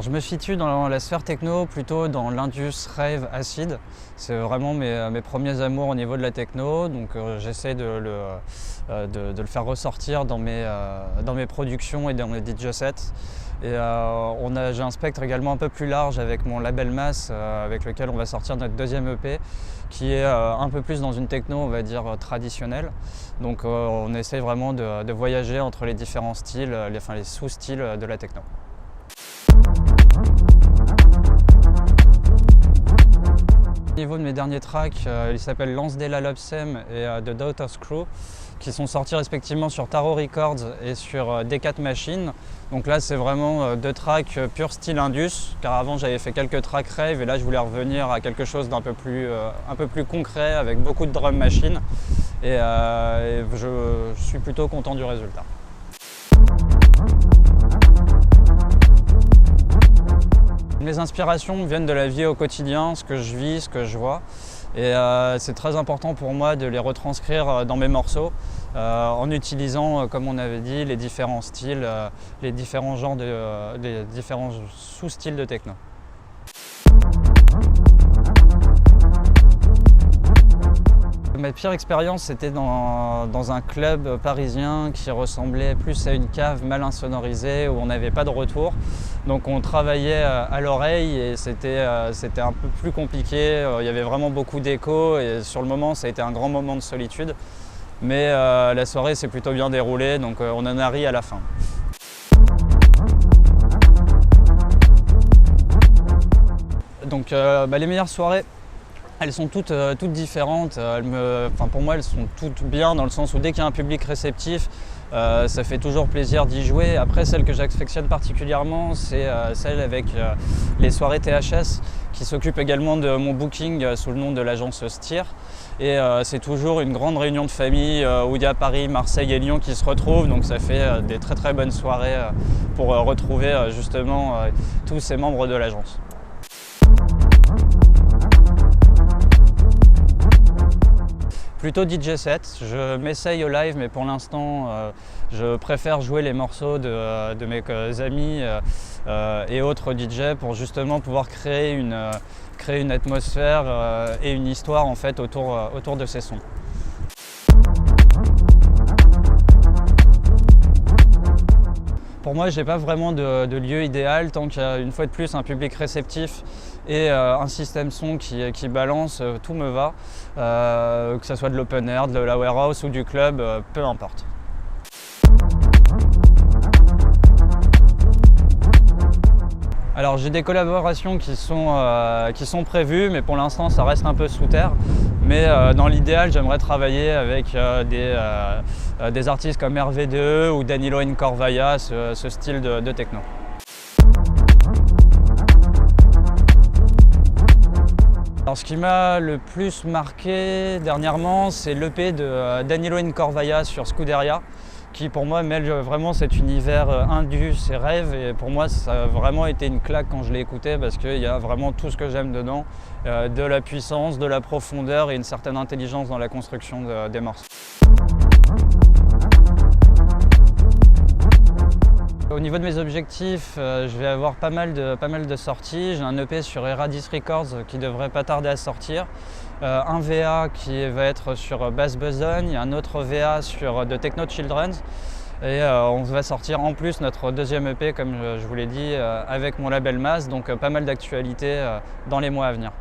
Je me situe dans la sphère techno, plutôt dans l'Indus Rave Acid. C'est vraiment mes premiers amours au niveau de la techno, donc j'essaie de le faire ressortir dans mes productions et dans mes DJ sets. Et j'ai un spectre également un peu plus large avec mon label Mass, avec lequel on va sortir notre deuxième EP, qui est un peu plus dans une techno, on va dire, traditionnelle. Donc on essaie vraiment de voyager entre les différents styles, les sous-styles de la techno. Au niveau de mes derniers tracks, ils s'appellent Lansdale Lobsem et The Daughter's Crew, qui sont sortis respectivement sur Taro Records et sur D4 Machine. Donc là c'est vraiment deux tracks pur style Indus, car avant j'avais fait quelques tracks rave et là je voulais revenir à quelque chose d'un peu plus concret avec beaucoup de drum machine et je suis plutôt content du résultat. Mes inspirations viennent de la vie au quotidien, ce que je vis, ce que je vois. Et c'est très important pour moi de les retranscrire dans mes morceaux en utilisant, comme on avait dit, les différents styles, les différents genres, les différents sous-styles de techno. Ma pire expérience, c'était dans un club parisien qui ressemblait plus à une cave mal insonorisée où on n'avait pas de retour. Donc on travaillait à l'oreille et c'était un peu plus compliqué. Il y avait vraiment beaucoup d'écho et sur le moment, ça a été un grand moment de solitude. Mais la soirée s'est plutôt bien déroulée, donc on en a ri à la fin. Donc les meilleures soirées, elles sont toutes différentes. Pour moi, elles sont toutes bien dans le sens où dès qu'il y a un public réceptif, ça fait toujours plaisir d'y jouer. Après, celle que j'affectionne particulièrement, c'est celle avec les soirées THS, qui s'occupe également de mon booking sous le nom de l'agence Steer. Et c'est toujours une grande réunion de famille où il y a Paris, Marseille et Lyon qui se retrouvent. Donc ça fait des très bonnes soirées pour retrouver justement tous ces membres de l'agence. Plutôt DJ set, je m'essaye au live mais pour l'instant je préfère jouer les morceaux de mes amis et autres DJ pour justement pouvoir créer une atmosphère et une histoire en fait autour de ces sons. Pour moi, je n'ai pas vraiment de lieu idéal tant qu'il y a une fois de plus un public réceptif et un système son qui balance, tout me va. Que ce soit de l'open air, de la warehouse ou du club, peu importe. Alors j'ai des collaborations qui sont prévues, mais pour l'instant ça reste un peu sous terre. Mais dans l'idéal, j'aimerais travailler avec des artistes comme RV2 ou Danilo Corvaya, ce style de techno. Alors, ce qui m'a le plus marqué dernièrement, c'est l'EP de Danilo Corvaya sur Scuderia, qui pour moi mêle vraiment cet univers indus et rêve, et pour moi ça a vraiment été une claque quand je l'ai écouté parce qu'il y a vraiment tout ce que j'aime dedans, de la puissance, de la profondeur et une certaine intelligence dans la construction des morceaux. Au niveau de mes objectifs, je vais avoir pas mal de sorties. J'ai un EP sur Eradis Records qui devrait pas tarder à sortir. Un VA qui va être sur Bass Besogne, un autre VA sur The Techno Children's. Et on va sortir en plus notre deuxième EP, comme je vous l'ai dit, avec mon label Mass. Donc pas mal d'actualités dans les mois à venir.